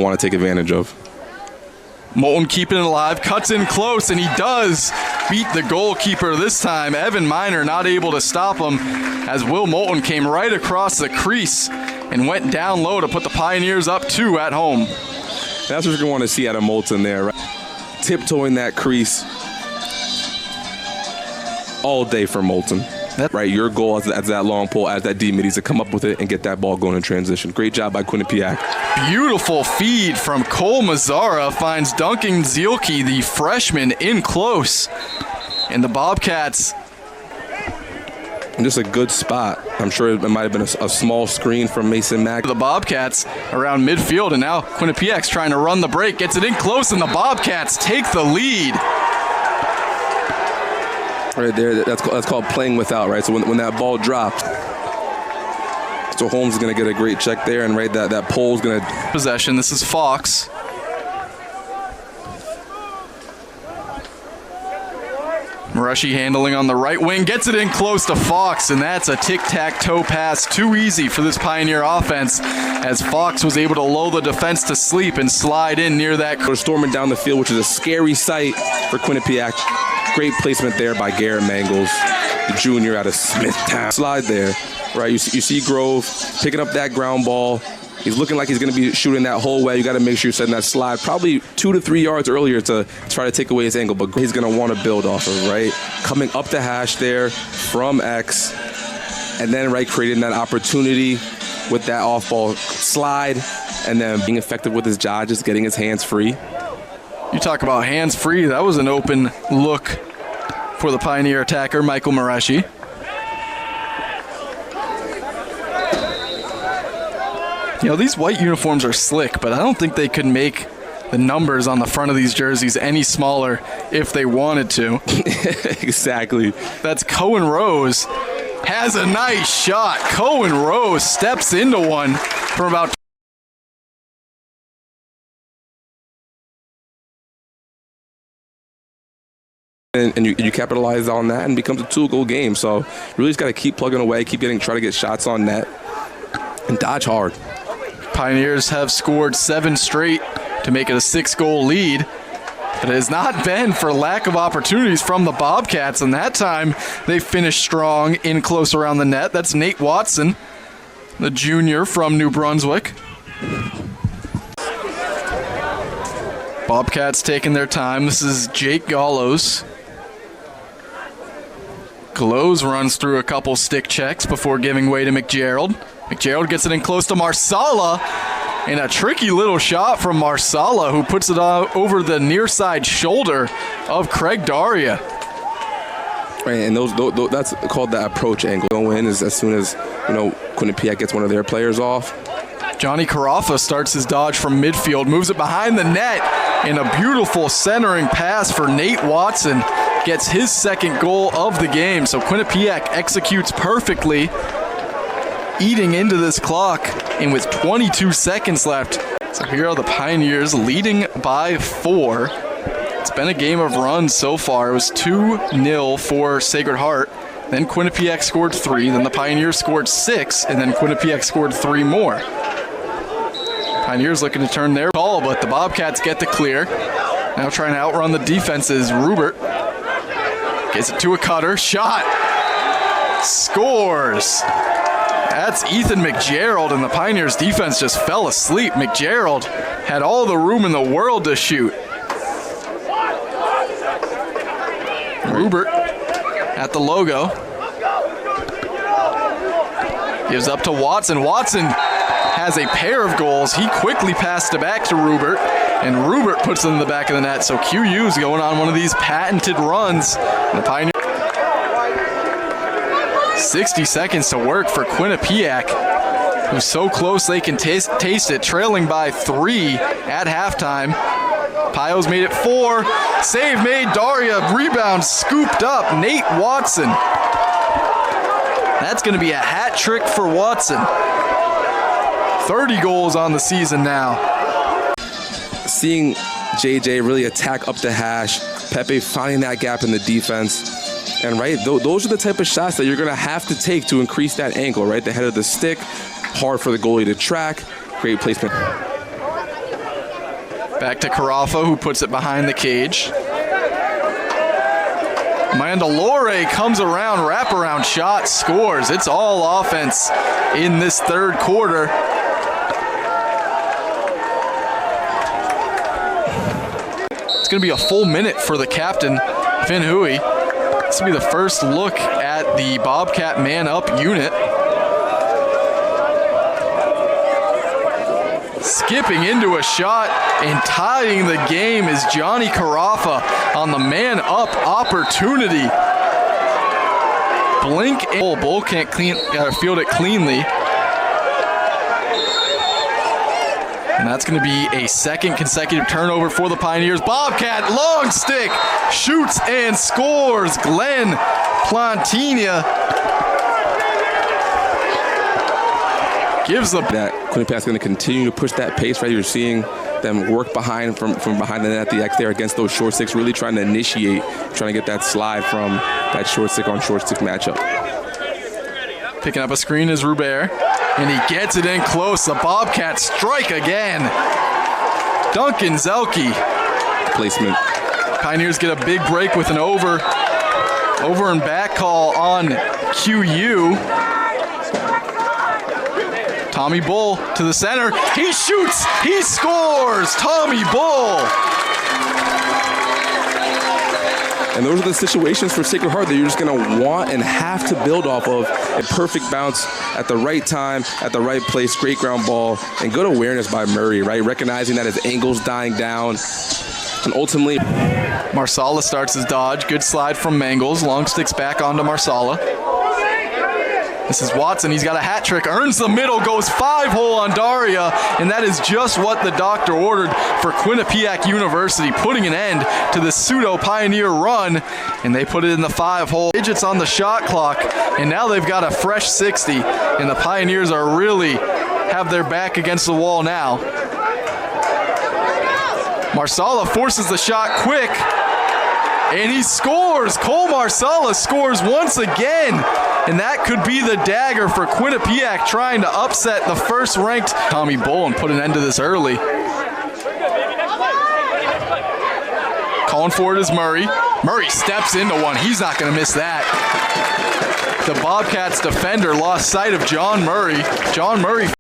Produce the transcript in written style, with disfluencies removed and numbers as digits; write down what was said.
want to take advantage of. Moulton keeping it alive, cuts in close, and he does beat the goalkeeper this time. Evan Miner not able to stop him as Will Moulton came right across the crease and went down low to put the Pioneers up 2 at home. That's what you're going to want to see out of Moulton there, right? Tiptoeing that crease all day for Moulton. Right, your goal as that long pole, as that D mid, is to come up with it and get that ball going in transition. Great job by Quinnipiac. Beautiful feed from Cole Mazzara finds Duncan Zielke, the freshman, in close. And the Bobcats. And just a good spot. I'm sure it might have been a small screen from Mason Mack. The Bobcats around midfield, and now Quinnipiac's trying to run the break. Gets it in close, and the Bobcats take the lead. Right there, that's called playing without, right? So when that ball drops, so Holmes is going to get a great check there, and right that pole's going to... Possession, this is Fox. Marushi handling on the right wing, gets it in close to Fox, and that's a tic-tac-toe pass. Too easy for this Pioneer offense, as Fox was able to lull the defense to sleep and slide in near that. They're storming down the field, which is a scary sight for Quinnipiac. Great placement there by Garrett Mangles, the junior out of Smithtown. Slide there, right? You see Grove picking up that ground ball. He's looking like he's going to be shooting that whole way. You got to make sure you're setting that slide probably 2 to 3 yards earlier to try to take away his angle, but he's going to want to build off of, right? Coming up the hash there from X, and then, right, creating that opportunity with that off-ball slide, and then being effective with his dodges, getting his hands free. You talk about hands free. That was an open look for the Pioneer attacker, Michael Mareshi. You know, these white uniforms are slick, but I don't think they could make the numbers on the front of these jerseys any smaller if they wanted to. Exactly. That's Cohen Rose. Has a nice shot. Cohen Rose steps into one from about... And you capitalize on that and it becomes a 2-goal game. So you really just got to keep plugging away, try to get shots on net, and dodge hard. Pioneers have scored 7 straight to make it a 6-goal lead, but it has not been for lack of opportunities from the Bobcats, and that time they finished strong in close around the net. That's Nate Watson, the junior from New Brunswick. Bobcats taking their time. This is Jake Gallows. Gallows runs through a couple stick checks before giving way to McGerald. McGerald gets it in close to Marsala, and a tricky little shot from Marsala, who puts it over the near side shoulder of Craig Daria. Right, and those that's called the approach angle. Go in as soon as Quinnipiac gets one of their players off. Johnny Carafa starts his dodge from midfield, moves it behind the net, and a beautiful centering pass for Nate Watson gets his 2nd goal of the game. So Quinnipiac executes perfectly, eating into this clock, and with 22 seconds left. So here are the Pioneers leading by 4. It's been a game of runs so far. It was 2-0 for Sacred Heart. Then Quinnipiac scored 3, then the Pioneers scored 6, and then Quinnipiac scored 3 more. Pioneers looking to turn their ball, but the Bobcats get the clear. Now trying to outrun the defense is Rubert. Gets it to a cutter. Shot. Scores. That's Ethan McGerald, and the Pioneers defense just fell asleep. McGerald had all the room in the world to shoot. Rubert at the logo. Gives up to Watson. Watson has a pair of goals. He quickly passed it back to Rubert, and Rubert puts it in the back of the net. So QU's going on one of these patented runs. And the Pioneers 60 seconds to work for Quinnipiac, who's so close they can taste it, trailing by 3 at halftime. Pios made it 4. Save made. Daria rebound scooped up. Nate Watson. That's going to be a hat trick for Watson. 30 goals on the season now. Seeing JJ really attack up the hash, Pepe finding that gap in the defense. And right, those are the type of shots that you're going to have to take to increase that angle, right? The head of the stick, hard for the goalie to track, great placement. Back to Carafa, who puts it behind the cage. Mandalore comes around, wraparound shot, scores. It's all offense in this third quarter. It's going to be a full minute for the captain, Finn Hui. This will be the first look at the Bobcat man-up unit. Skipping into a shot and tying the game is Johnny Carafa on the man-up opportunity. Blink and Bull can't field it cleanly. And that's going to be a second consecutive turnover for the Pioneers. Bobcat, long stick, shoots and scores. Glenn Plantina gives the... That Quinnipiac's going to continue to push that pace, right? You're seeing them work behind from behind the net at the X there against those short sticks, really trying to initiate, trying to get that slide from that short stick on short stick matchup. Picking up a screen is Rubert, and he gets it in close. The Bobcats strike again. Duncan Zelke. Placement. Pioneers get a big break with an over and back call on QU. Tommy Bull to the center. He shoots. He scores. Tommy Bull. And those are the situations for Sacred Heart that you're just going to want and have to build off of. A perfect bounce at the right time, at the right place, great ground ball, and good awareness by Murray, right? Recognizing that his angle's dying down. And ultimately, Marsala starts his dodge. Good slide from Mangles. Long sticks back onto Marsala. This is Watson. He's got a hat trick. Earns the middle. Goes 5-hole on Daria. And that is just what the doctor ordered for Quinnipiac University, putting an end to the pseudo-Pioneer run. And they put it in the 5-hole. Digits on the shot clock. And now they've got a fresh 60. And the Pioneers are really have their back against the wall now. Marsala forces the shot quick. And he scores. Cole Marsala scores once again. And that could be the dagger for Quinnipiac trying to upset the first-ranked Tommy Bull and put an end to this early. Calling for it is Murray. Murray steps into one. He's not going to miss that. The Bobcats defender lost sight of John Murray. John Murray